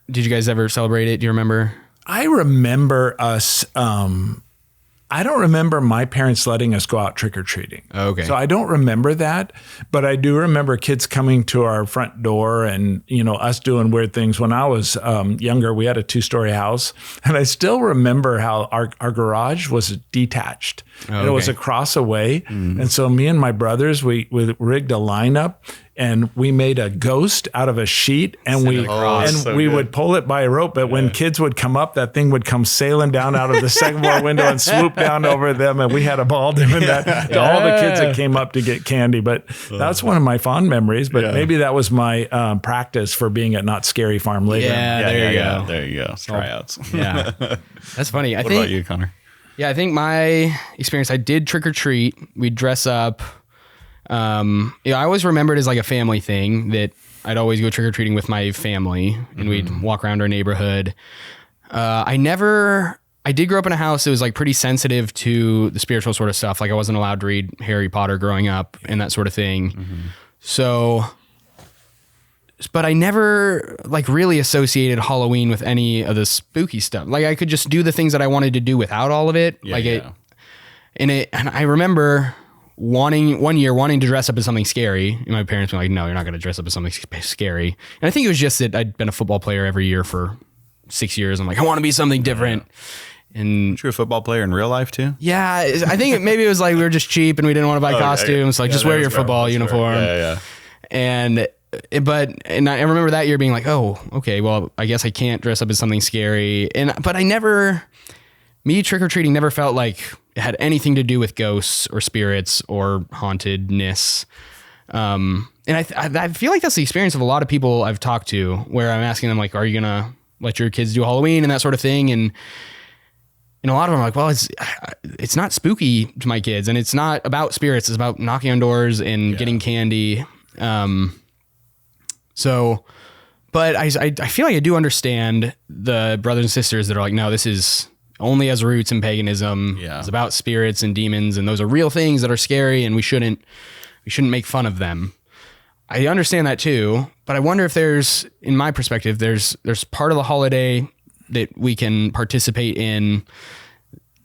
Did you guys ever celebrate it? Do you remember? I remember us. I don't remember my parents letting us go out trick or treating. Okay. So I don't remember that, but I do remember kids coming to our front door and, us doing weird things. When I was younger, we had a 2-story house, and I still remember how our garage was detached. And it was okay. across a way. And so me and my brothers, we rigged a lineup, and we made a ghost out of a sheet, and we so we good. would pull it by a rope. But when kids would come up, that thing would come sailing down out of the second floor window and swoop down over them. And we had a ball doing that to all the kids that came up to get candy. But that's one of my fond memories. But maybe that was my practice for being at Not Scary Farm later. There you go. There you go. Tryouts. Yeah. That's funny. What about you, Connor? Yeah, I think my experience, I did trick or treat. We'd dress up. I always remembered as like a family thing that I'd always go trick or treating with my family, and we'd walk around our neighborhood. I did grow up in a house that was like pretty sensitive to the spiritual sort of stuff. Like I wasn't allowed to read Harry Potter growing up and that sort of thing. So, but I never like really associated Halloween with any of the spooky stuff. Like I could just do the things that I wanted to do without all of it. And I remember one year wanting to dress up as something scary, and my parents were like, no, you're not going to dress up as something scary. And I think it was just that I'd been a football player every year for 6 years. I'm like, I want to be something different. And You're a football player in real life too? yeah, I think maybe it was like we were just cheap and we didn't want to buy costumes. Like just wear your football uniform. Yeah. And I remember that year being like, oh, okay, well, I guess I can't dress up as something scary. But me trick-or-treating never felt like it had anything to do with ghosts or spirits or hauntedness. And I feel like that's the experience of a lot of people I've talked to, where I'm asking them like, are you going to let your kids do Halloween and that sort of thing? And a lot of them are like, well, it's not spooky to my kids, and it's not about spirits. It's about knocking on doors and getting candy. But I feel like I do understand the brothers and sisters that are like, no, this is only has roots in paganism. Yeah. It's about spirits and demons, and those are real things that are scary, and we shouldn't make fun of them. I understand that too, but I wonder if there's, in my perspective, there's part of the holiday that we can participate in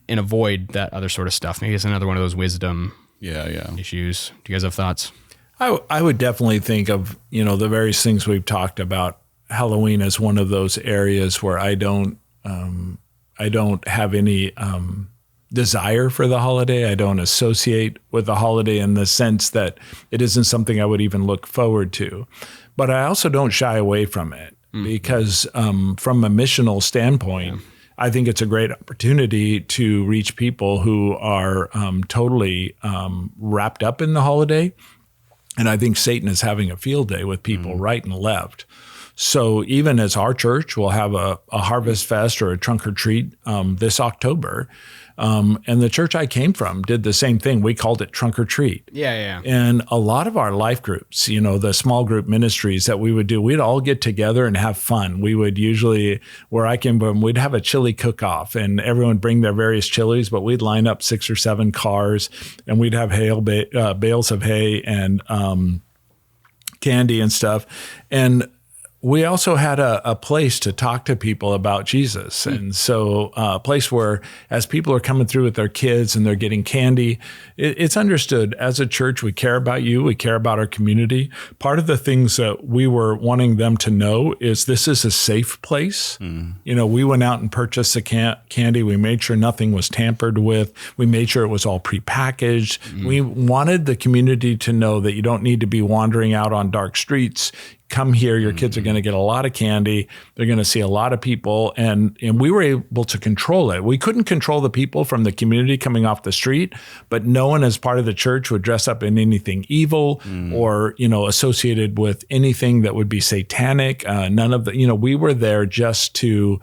and avoid that other sort of stuff. Maybe it's another one of those wisdom issues. Do you guys have thoughts? I would definitely think of, the various things we've talked about. Halloween as one of those areas where I don't have any desire for the holiday. I don't associate with the holiday in the sense that it isn't something I would even look forward to. But I also don't shy away from it because from a missional standpoint, I think it's a great opportunity to reach people who are totally wrapped up in the holiday. And I think Satan is having a field day with people right and left. So even as our church will have a harvest fest or a trunk or treat this October, and the church I came from did the same thing. We called it trunk or treat. Yeah. And a lot of our life groups, the small group ministries that we would do, we'd all get together and have fun. We would usually, where I came from, we'd have a chili cook-off and everyone bring their various chilies, but we'd line up 6 or 7 cars and we'd have bales of hay and candy and stuff. And we also had a place to talk to people about Jesus. And so a place where as people are coming through with their kids and they're getting candy, it's understood as a church, we care about you. We care about our community. Part of the things that we were wanting them to know is this is a safe place. We went out and purchased the candy. We made sure nothing was tampered with. We made sure it was all prepackaged. We wanted the community to know that you don't need to be wandering out on dark streets. Come here, your kids are going to get a lot of candy. They're going to see a lot of people. And we were able to control it. We couldn't control the people from the community coming off the street, but no one as part of the church would dress up in anything evil or, associated with anything that would be satanic. None of the, we were there just to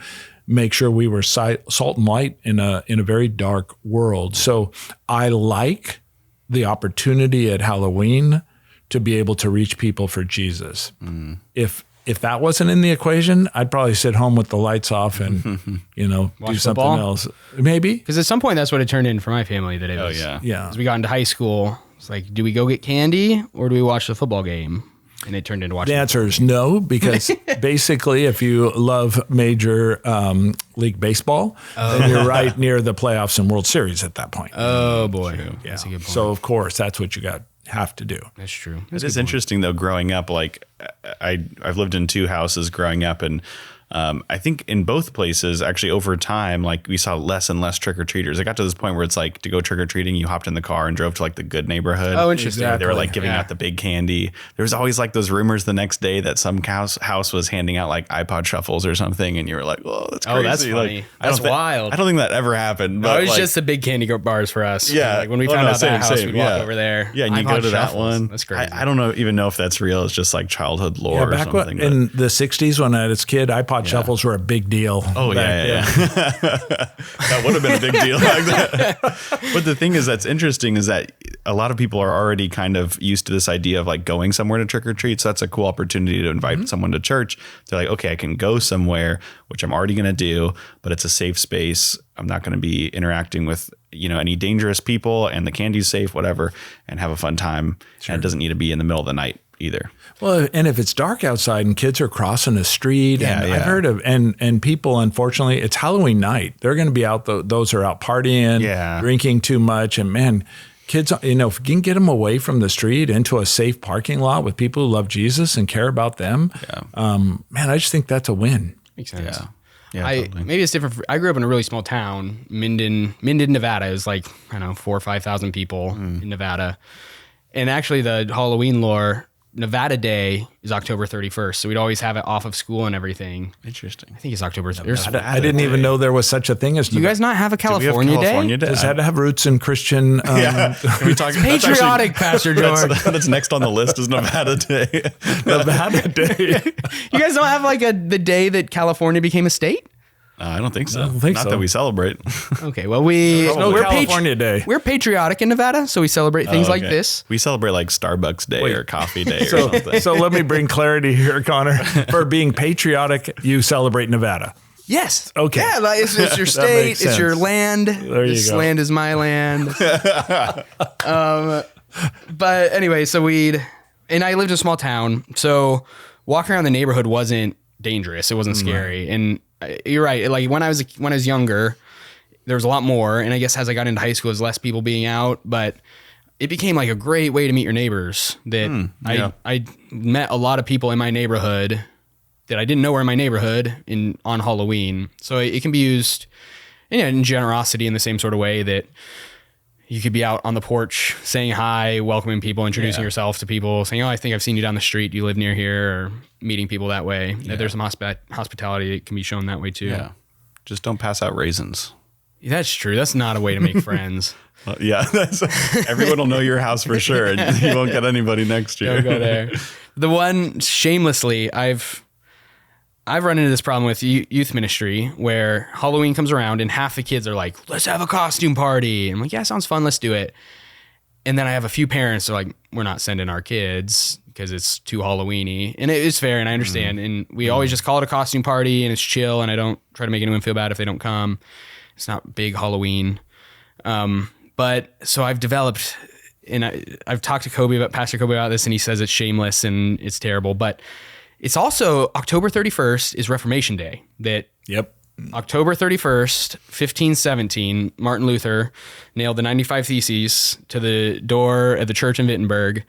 make sure we were salt and light in a very dark world. So I like the opportunity at Halloween to be able to reach people for Jesus. If that wasn't in the equation, I'd probably sit home with the lights off and, do something football? else. Maybe. Because at some point, that's what it turned in for my family. That it was. Yeah. As we got into high school, it's like, do we go get candy or do we watch the football game? And it turned into watching. The answer is no, because basically, if you love Major League Baseball, then you're right near the playoffs and World Series at that point. Oh boy, Yeah. That's a good point. So of course, that's what you have to do. That's true. It is interesting though, growing up, like I've lived in 2 houses growing up, and I think in both places, actually over time, like we saw less and less trick-or-treaters. It got to this point where it's like to go trick-or-treating, you hopped in the car and drove to like the good neighborhood. Oh, interesting. They were like giving out the big candy. There was always like those rumors the next day that some house was handing out like iPod shuffles or something. And you were like, whoa, that's crazy. Oh, that's funny. Like, That's wild. I don't think that ever happened. No, But it was like, just the big candy bars for us. yeah. Like when we found out that house, we'd walk over there. Yeah, and you iPod go to that shuffles. one. That's crazy. I don't even know if that's real. It's just like childhood lore or Back something. in the 60s when I was a kid, iPod shuffles were a big deal. Oh, yeah. That would have been a big deal back then. But the thing is that's interesting is that a lot of people are already kind of used to this idea of like going somewhere to trick or treat. So that's a cool opportunity to invite someone to church. They're like, okay, I can go somewhere, which I'm already going to do, but it's a safe space. I'm not going to be interacting with, any dangerous people, and the candy's safe, whatever, and have a fun time. Sure. And it doesn't need to be in the middle of the night either. Well, and if it's dark outside and kids are crossing a street, I've heard of, and people, unfortunately, it's Halloween night. They're going to be out, those are out partying, drinking too much. And man, kids, if you can get them away from the street into a safe parking lot with people who love Jesus and care about them, man, I just think that's a win. Makes sense. Yeah, totally. Maybe it's different. I grew up in a really small town, Minden, Nevada. It was like, 4,000 or 5,000 people in Nevada. And actually the Halloween lore, Nevada Day is October 31st. So we'd always have it off of school and everything. Interesting. I think it's October 31st. I didn't even know there was such a thing as Do you guys not have a California Day? Does that have roots in Christian? Can we talk Patriotic, Pastor George. That's next on the list is Nevada Day. Nevada Day. You guys don't have like the day that California became a state? I don't think so. I don't think Not so. that we celebrate. Okay, well no we're California Day. We're patriotic in Nevada, so we celebrate things like this. We celebrate like Starbucks Day or Coffee Day or something. So let me bring clarity here, Connor. For being patriotic, you celebrate Nevada. Yes. Okay. Yeah, like it's your That state, makes it's your sense. land. This go. land is my land. But anyway, and I lived in a small town, so walking around the neighborhood wasn't dangerous. It wasn't scary. And you're right. Like when I was younger, there was a lot more. And I guess as I got into high school, there's less people being out, but it became like a great way to meet your neighbors that I met a lot of people in my neighborhood that I didn't know were in my neighborhood on Halloween. So it can be used in generosity in the same sort of way that you could be out on the porch saying hi, welcoming people, introducing yourself to people, saying, oh, I think I've seen you down the street. Do you live near here? Or meeting people that way. Yeah. There's some hospitality that can be shown that way too. Yeah. Just don't pass out raisins. That's true. That's not a way to make friends. Yeah, everyone will know your house for sure, and you won't get anybody next year. Don't go there. The one, shamelessly, I've run into this problem with youth ministry where Halloween comes around and half the kids are like, let's have a costume party. I'm like, yeah, sounds fun. Let's do it. And then I have a few parents who are like, we're not sending our kids because it's too Halloween-y. And it is fair, and I understand. And we always just call it a costume party, and it's chill, and I don't try to make anyone feel bad if they don't come. It's not big Halloween. But so I've developed, and I've talked to Pastor Kobe about this, and he says it's shameless and it's terrible. But it's also October 31st is Reformation Day. October 31st, 1517, Martin Luther nailed the 95 Theses to the door of the church in Wittenberg.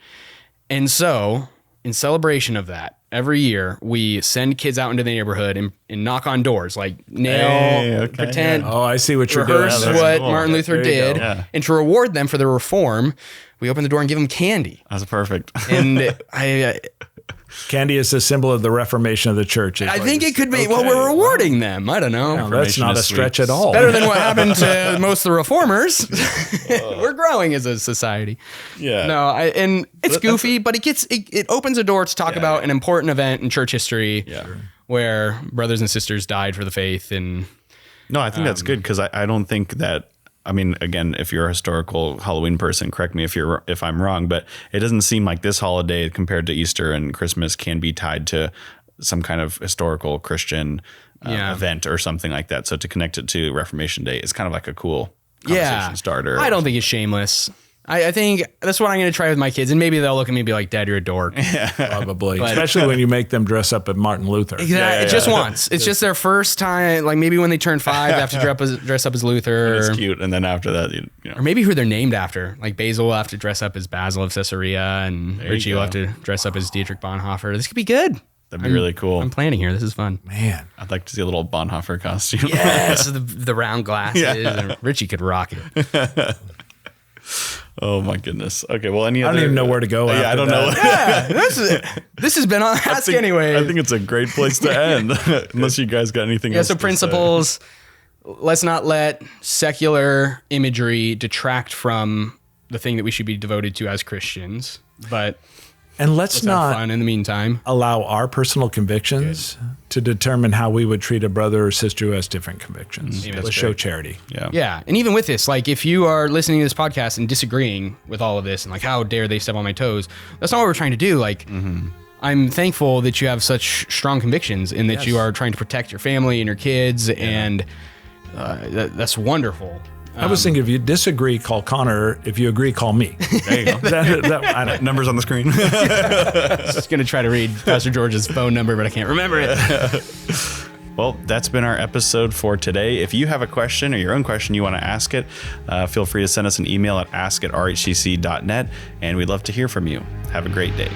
And so, in celebration of that, every year we send kids out into the neighborhood and knock on doors, like pretend. Yeah. Oh, I see what you're doing. Rehearse what Martin Luther did. Yeah. And to reward them for their reform, we open the door and give them candy. That's perfect. And candy is a symbol of the Reformation of the church. I think it could be. Okay. Well, we're rewarding them. I don't know. No, that's not a stretch at all. Better than what happened to most of the reformers. We're growing as a society. Yeah. No, and it's goofy, but it opens a door to talk about an important event in church history where brothers and sisters died for the faith. And no, I think that's good because I don't think that. I mean, again, if you're a historical Halloween person, correct me if I'm wrong, but it doesn't seem like this holiday compared to Easter and Christmas can be tied to some kind of historical Christian event or something like that. So to connect it to Reformation Day is kind of like a cool conversation starter. I don't think it's shameless. I think that's what I'm going to try with my kids, and maybe they'll look at me and be like, "Dad, you're a dork." Probably, especially when you make them dress up as Martin Luther. Exactly, just once. It's just their first time. Like maybe when they turn 5, they have to dress up as Luther. And it's cute, and then after that, you know. Or maybe who they're named after. Like Basil will have to dress up as Basil of Caesarea, and Richie will have to dress up as Dietrich Bonhoeffer. This could be good. That'd be really cool. I'm planning here. This is fun. Man, I'd like to see a little Bonhoeffer costume. Yes, the round glasses. And Richie could rock it. Oh my goodness. Okay. Well, I don't even know where to go. Yeah, I don't know. Yeah, this has been on Ask Anyway. I think it's a great place to end, unless you guys got anything else. Yeah. So principles. Let's not let secular imagery detract from the thing that we should be devoted to as Christians. And let's not have fun in the meantime. Allow our personal convictions to determine how we would treat a brother or sister who has different convictions. Let's show charity. Yeah. And even with this, like if you are listening to this podcast and disagreeing with all of this and like, how dare they step on my toes? That's not what we're trying to do. Like, I'm thankful that you have such strong convictions and that you are trying to protect your family and your kids. And that's wonderful. I was thinking, if you disagree, call Connor. If you agree, call me. There you go. I don't, numbers on the screen. I was just going to try to read Pastor George's phone number, but I can't remember it. Well, that's been our episode for today. If you have a question or your own question you want to ask it, feel free to send us an email at ask@rhcc.net, and we'd love to hear from you. Have a great day.